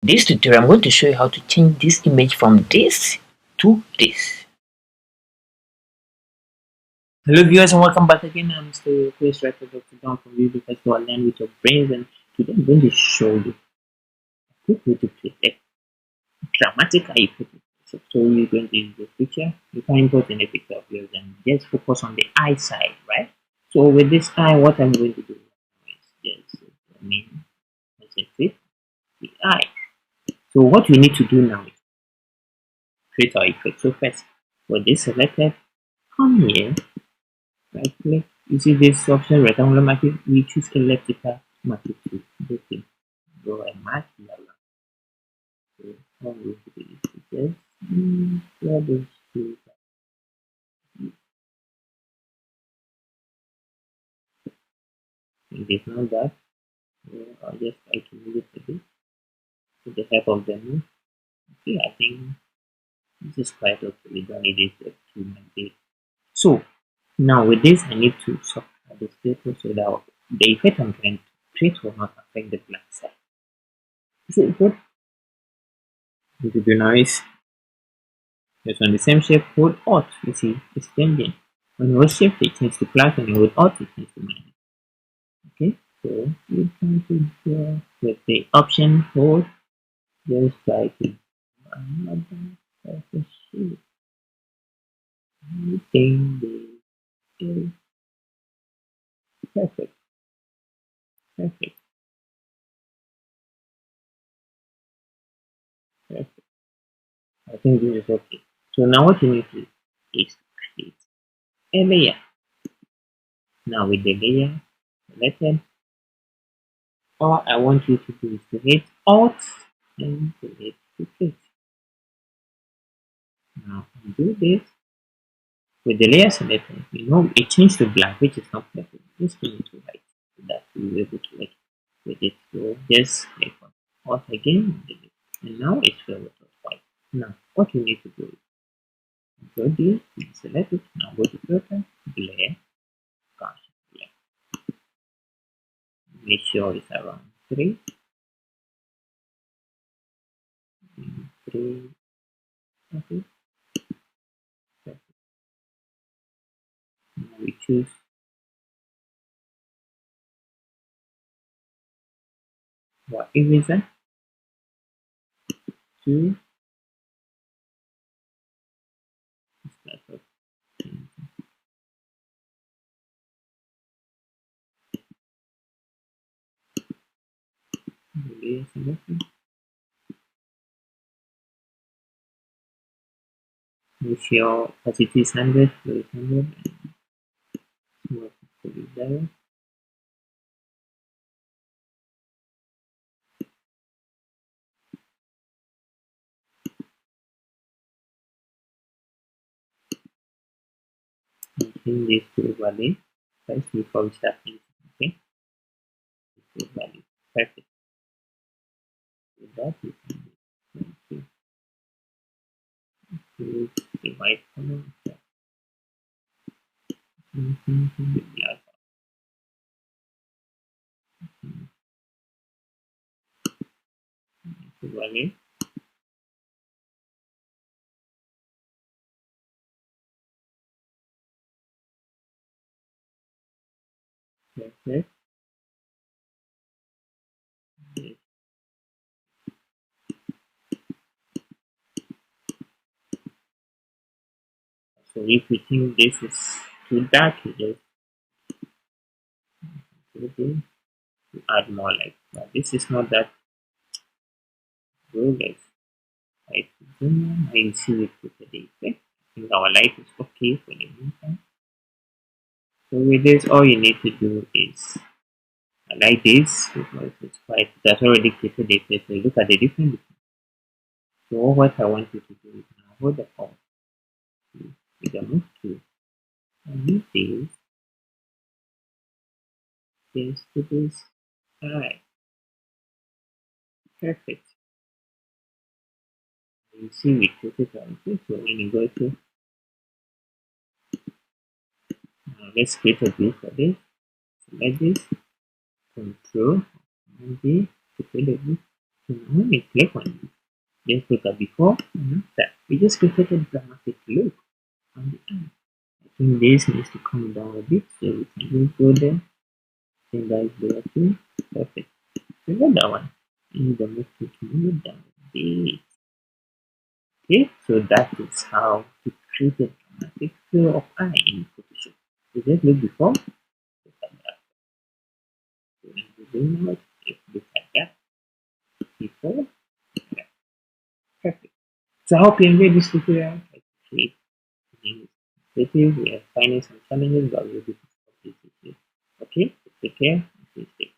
this tutorial, I'm going to show you how to change this image from this to this. Hello viewers and welcome back again. I'm still your quiz writer Dr. John from YouTube Festival Learn with Your Brains, and today I'm going to show you a quick way to create a dramatic eye picture. So you're going to use the picture. You can import in a picture of yours and just focus on the eye side, right? So with this eye, what I'm going to do is just concentrate the eye. So what we need to do now is create our effect. So first, for this selected, come here, right click. You see this option, rectangular marquee. We choose elliptical marquee to okay. Go and mark yellow. So how we do this is just grab those two. It is not that. I'll just try to move it a bit with the help of the move. Okay, I think this is quite okay. We don't need it to maintain. So now with this, I need to subtract the status so that the effect I'm trying to create will not affect the black side. So what we do now is just on the same shape, hold Alt. You see it's changing. When you hold Shift, it changes to plus. When you hold Alt, it changes to minus. Okay, so you can do here with the option hold. Just try to do another type of shape. Everything is perfect. Perfect. Perfect. I think this is okay. So now what you need to do is create a layer. Now with the layer selected, all I want you to do is to hit Alt and to hit Duplicate. Now do this with the layer selected. You know it changed to black, which is not perfect. Just change it to white so that you'll be able to work with it. So just click on Alt again, and now it's filled with white. Now what you need to do is go here, select it. Now go to filter, glare, constant glare. Make sure it's around 3. 3. Okay. Now we choose what eraser to start off. Layer selection. Make sure opacity is 100, flow is 100, and smooth is 0. And change this to value first before we start painting. Okay, to value. Perfect. With that, we can choose the white color. The black. To value. Perfect. Yes. So if you think this is too dark, you just to add more light. But this is not that good. I will see it with the effect. I think our light is okay for the meantime. So with this, all you need to do is like this because it's quite that's already created the effect. So look at the difference. So what I want you to do is now hold the Alt with the move tool and move this to this. Alright, perfect. You see we put it on this. So when you go to let's create a view for this. Select this, control and D to create a view. So now when we click on it, just click a before and after. We just created a dramatic look on the eye. I think this needs to come down a bit, so we can just go there. I think that is better too. Perfect. So we got that one. And the move to move down a bit. Okay, so that is how to create a dramatic flow of eye in Photoshop. So just look before, look at that. So in the zoom out, just look at that before. Yeah, perfect. So I hope you enjoyed this tutorial. I create creative. We are finding some challenges, but we'll be able to complete it. Okay, take care and stay safe.